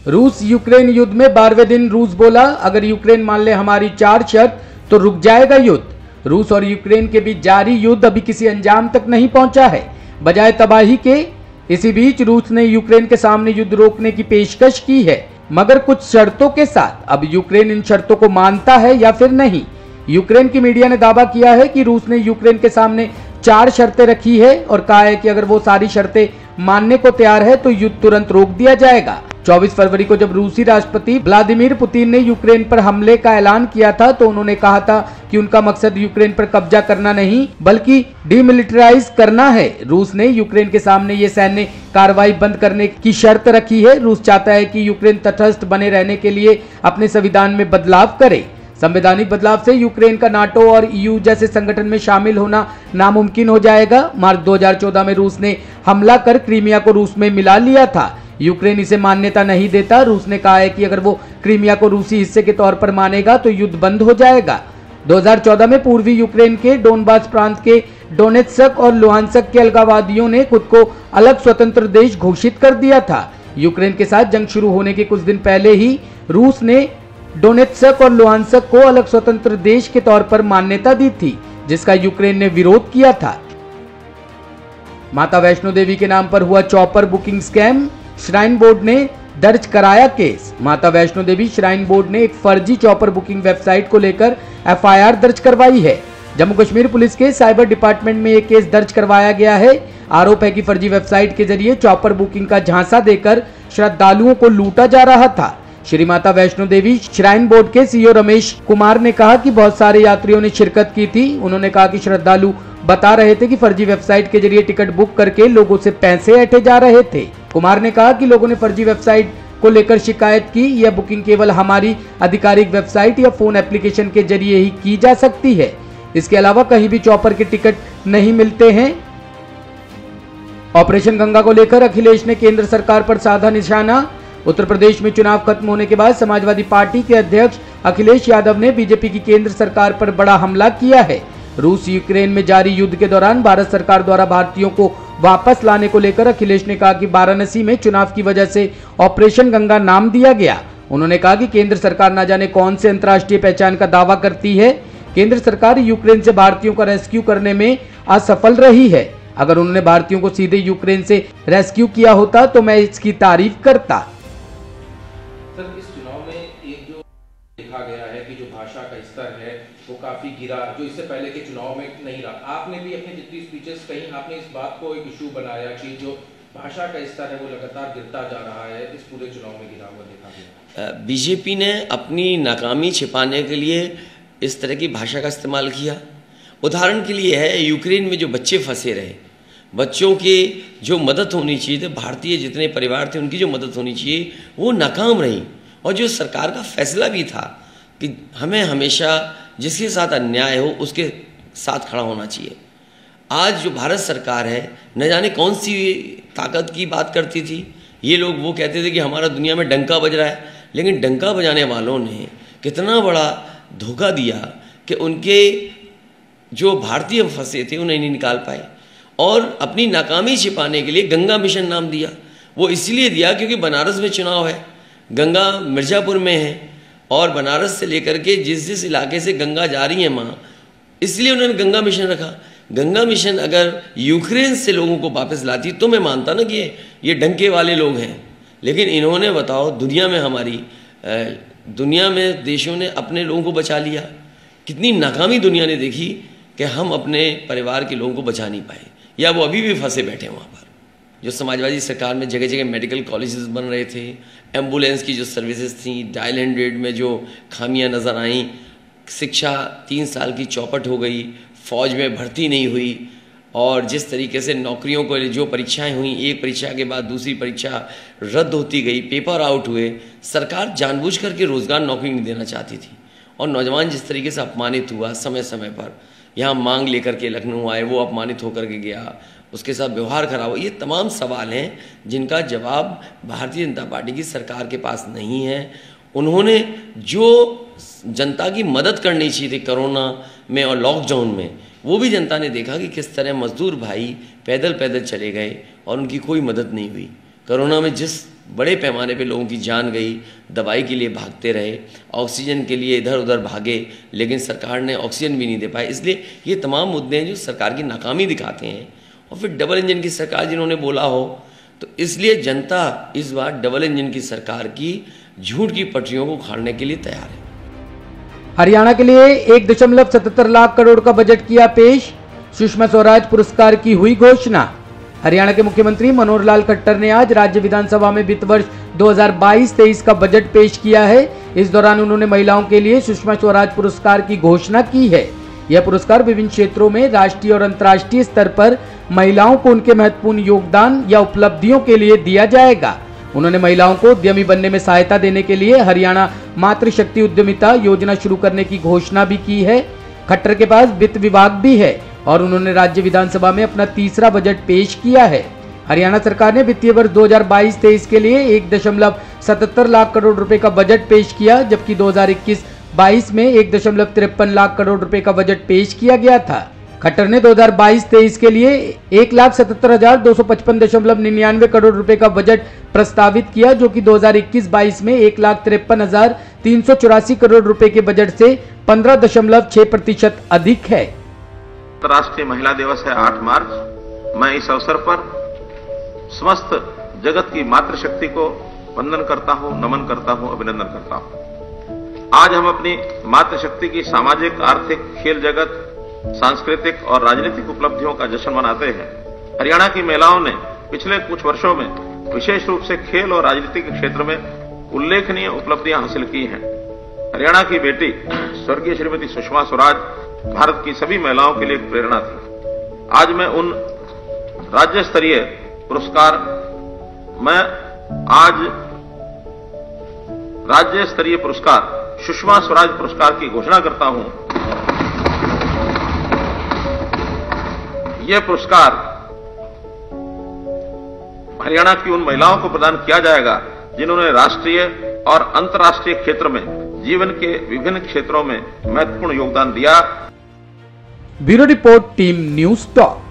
रूस यूक्रेन युद्ध में 12वें दिन रूस बोला, अगर यूक्रेन मान ले हमारी 4 शर्त तो रुक जाएगा युद्ध। रूस और यूक्रेन के बीच जारी युद्ध अभी किसी अंजाम तक नहीं पहुंचा है, बजाय तबाही के। इसी बीच रूस ने यूक्रेन के सामने युद्ध रोकने की पेशकश की है, मगर कुछ शर्तों के साथ। अब यूक्रेन इन शर्तों को मानता है या फिर नहीं। यूक्रेन की मीडिया ने दावा किया है कि रूस ने यूक्रेन के सामने 4 शर्तें रखी है और कहा है कि अगर वो सारी शर्तें मानने को तैयार है तो युद्ध तुरंत रोक दिया जाएगा। 24 फरवरी को जब रूसी राष्ट्रपति व्लादिमीर पुतिन ने यूक्रेन पर हमले का ऐलान किया था तो उन्होंने कहा था कि उनका मकसद यूक्रेन पर कब्जा करना नहीं बल्कि डीमिलिटराइज करना है। रूस ने यूक्रेन के सामने ये सैन्य कार्रवाई बंद करने की शर्त रखी है। रूस चाहता है कि यूक्रेन तटस्थ बने रहने के लिए अपने संविधान में बदलाव करे। संवैधानिक बदलाव से यूक्रेन का नाटो और ईयू जैसे संगठन में शामिल होना नामुमकिन हो जाएगा। मार्च 2014 में रूस ने हमला कर क्रीमिया को रूस में मिला लिया था। यूक्रेन इसे मान्यता नहीं देता। रूस ने कहा है कि अगर वो क्रीमिया को रूसी हिस्से के तौर पर मानेगा तो युद्ध बंद हो जाएगा। 2014 में पूर्वी यूक्रेन के डोनबास प्रांत के डोनेत्स्क और लुहांस्क के अलगाववादियों ने खुद को अलग स्वतंत्र देश घोषित कर दिया था। यूक्रेन के साथ जंग शुरू होने के कुछ दिन पहले ही रूस ने डोनेत्स्क और लुहांस्क को अलग स्वतंत्र देश के तौर पर मान्यता दी थी, जिसका यूक्रेन ने विरोध किया था। माता वैष्णो देवी के नाम पर हुआ chopper booking scam, shrine board ने दर्ज कराया केस। माता वैष्णो देवी श्राइन बोर्ड ने एक फर्जी चॉपर बुकिंग वेबसाइट को लेकर एफआईआर दर्ज करवाई है। जम्मू कश्मीर पुलिस के साइबर डिपार्टमेंट में एक केस दर्ज करवाया गया है। आरोप है कि फर्जी वेबसाइट के जरिए चॉपर बुकिंग का झांसा देकर श्रद्धालुओं को लूटा जा रहा था। श्री माता वैष्णो देवी श्राइन बोर्ड के सीईओ रमेश कुमार ने कहा कि बहुत सारे यात्रियों ने शिरकत की थी। उन्होंने कहा कि श्रद्धालु बता रहे थे कि फर्जी वेबसाइट के जरिए टिकट बुक करके लोगों से पैसे ऐंठे जा रहे थे। कुमार ने कहा कि लोगों ने फर्जी वेबसाइट को लेकर शिकायत की। यह बुकिंग केवल हमारी आधिकारिक वेबसाइट या फोन एप्लीकेशन के जरिए ही की जा सकती है। इसके अलावा कहीं भी चॉपर के टिकट नहीं मिलते हैं। ऑपरेशन गंगा को लेकर अखिलेश ने केंद्र सरकार पर साधा निशाना। उत्तर प्रदेश में चुनाव खत्म होने के बाद समाजवादी पार्टी के अध्यक्ष अखिलेश यादव ने बीजेपी की केंद्र सरकार पर बड़ा हमला किया है। रूस यूक्रेन में जारी युद्ध के दौरान भारत सरकार द्वारा भारतीयों को वापस लाने को लेकर अखिलेश ने कहा कि वाराणसी में चुनाव की वजह से ऑपरेशन गंगा नाम दिया गया। उन्होंने कहा कि केंद्र सरकार न जाने कौन से अंतर्राष्ट्रीय पहचान का दावा करती है। केंद्र सरकार यूक्रेन से भारतीयों का रेस्क्यू करने में असफल रही है। अगर उन्होंने भारतीयों को सीधे यूक्रेन से रेस्क्यू किया होता तो मैं इसकी तारीफ करता। सर, इस चुनाव में एक जो देखा गया है कि जो भाषा का स्तर है वो काफी गिरा, जो इससे पहले के चुनाव में नहीं रहा। आपने भी अपनी जितनी स्पीचेस कहीं आपने इस बात को एक इशू बनाया कि जो भाषा का स्तर है वो लगातार गिरता जा रहा है। इस पूरे चुनाव में गिरा हुआ देखा गया। बीजेपी ने अपनी नाकामी छिपाने के लिए इस तरह की भाषा का इस्तेमाल किया। उदाहरण के लिए है, यूक्रेन में जो बच्चे फंसे रहे, बच्चों की जो मदद होनी चाहिए थी, भारतीय जितने परिवार थे उनकी जो मदद होनी चाहिए वो नाकाम रही। और जो सरकार का फैसला भी था कि हमें हमेशा जिसके साथ अन्याय हो उसके साथ खड़ा होना चाहिए। आज जो भारत सरकार है न जाने कौन सी ताकत की बात करती थी। ये लोग वो कहते थे कि हमारा दुनिया में डंका बज रहा है, लेकिन डंका बजाने वालों ने कितना बड़ा धोखा दिया कि उनके जो भारतीय फंसे थे उन्हें नहीं निकाल पाए और अपनी नाकामी छिपाने के लिए गंगा मिशन नाम दिया। वो इसलिए दिया क्योंकि बनारस में चुनाव है, गंगा मिर्ज़ापुर में है और बनारस से लेकर के जिस इलाके से गंगा जा रही है माँ, इसलिए उन्होंने गंगा मिशन रखा। गंगा मिशन अगर यूक्रेन से लोगों को वापस लाती तो मैं मानता ना कि ये डंके वाले लोग हैं, लेकिन इन्होंने बताओ दुनिया में देशों ने अपने लोगों को बचा लिया। कितनी नाकामी दुनिया ने देखी कि हम अपने परिवार के लोगों को बचा नहीं पाए, या वो अभी भी फंसे बैठे वहाँ पर। जो समाजवादी सरकार में जगह जगह मेडिकल कॉलेजेस बन रहे थे, एम्बुलेंस की जो सर्विसेज थी, डायल 100 में जो खामियां नज़र आईं, शिक्षा 3 साल की चौपट हो गई, फौज में भर्ती नहीं हुई और जिस तरीके से नौकरियों को जो परीक्षाएं हुई, एक परीक्षा के बाद दूसरी परीक्षा रद्द होती गई, पेपर आउट हुए। सरकार जानबूझ करके रोज़गार नौकरी नहीं देना चाहती थी और नौजवान जिस तरीके से अपमानित हुआ, समय समय पर यहाँ मांग लेकर के लखनऊ आए, वो अपमानित होकर के गया, उसके साथ व्यवहार खराब हो। ये तमाम सवाल हैं जिनका जवाब भारतीय जनता पार्टी की सरकार के पास नहीं है। उन्होंने जो जनता की मदद करनी चाहिए थी कोरोना में और लॉकडाउन में, वो भी जनता ने देखा कि किस तरह मजदूर भाई पैदल पैदल चले गए और उनकी कोई मदद नहीं हुई। कोरोना में जिस बड़े पैमाने पे लोगों की जान गई, दवाई के लिए भागते रहे, ऑक्सीजन के लिए इधर उधर भागे, लेकिन सरकार ने ऑक्सीजन भी नहीं दे पाए। इसलिए ये तमाम मुद्दे हैं जो सरकार की नाकामी दिखाते हैं। और फिर डबल इंजन की सरकार जिन्होंने बोला हो, तो इसलिए जनता इस बार डबल इंजन की सरकार की झूठ की पटरियों को उखाड़ने के लिए तैयार है। हरियाणा के लिए 1.77 लाख करोड़ का बजट किया पेश, सुषमा स्वराज पुरस्कार की हुई घोषणा। हरियाणा के मुख्यमंत्री मनोहर लाल खट्टर ने आज राज्य विधानसभा में वित्त वर्ष 2022-23 का बजट पेश किया है। इस दौरान उन्होंने महिलाओं के लिए सुषमा स्वराज पुरस्कार की घोषणा की है। यह पुरस्कार विभिन्न क्षेत्रों में राष्ट्रीय और अंतर्राष्ट्रीय स्तर पर महिलाओं को उनके महत्वपूर्ण योगदान या उपलब्धियों के लिए दिया जाएगा। उन्होंने महिलाओं को उद्यमी बनने में सहायता देने के लिए हरियाणा मातृशक्ति उद्यमिता योजना शुरू करने की घोषणा भी की है। खट्टर के पास वित्त विभाग भी है और उन्होंने राज्य विधानसभा में अपना तीसरा बजट पेश किया है। हरियाणा सरकार ने वित्तीय वर्ष 2022-23 के लिए 1.77 लाख करोड़ रुपए का बजट पेश किया, जबकि 2021-22 में 1.53 लाख करोड़ रुपए का बजट पेश किया गया था। खट्टर ने 2022-23 के लिए 1,77,255.99 करोड़ रुपए का बजट प्रस्तावित किया, जो कि 2021-22 में 1,53,384 करोड़ रुपए के बजट से 15.6% अधिक है। अंतर्राष्ट्रीय महिला दिवस है 8 मार्च। मैं इस अवसर पर समस्त जगत की मातृशक्ति को वंदन करता हूं, नमन करता हूं, अभिनंदन करता हूं। आज हम अपनी मातृशक्ति की सामाजिक, आर्थिक, खेल जगत, सांस्कृतिक और राजनीतिक उपलब्धियों का जश्न मनाते हैं। हरियाणा की महिलाओं ने पिछले कुछ वर्षों में विशेष रूप से खेल और राजनीति के क्षेत्र में उल्लेखनीय उपलब्धियां हासिल की हैं। हरियाणा की बेटी स्वर्गीय श्रीमती सुषमा स्वराज भारत की सभी महिलाओं के लिए एक प्रेरणा थी। आज मैं उन राज्य स्तरीय पुरस्कार सुषमा स्वराज पुरस्कार की घोषणा करता हूं। यह पुरस्कार हरियाणा की उन महिलाओं को प्रदान किया जाएगा जिन्होंने राष्ट्रीय और अंतर्राष्ट्रीय क्षेत्र में जीवन के विभिन्न क्षेत्रों में महत्वपूर्ण योगदान दिया। Bureau report, team news talk.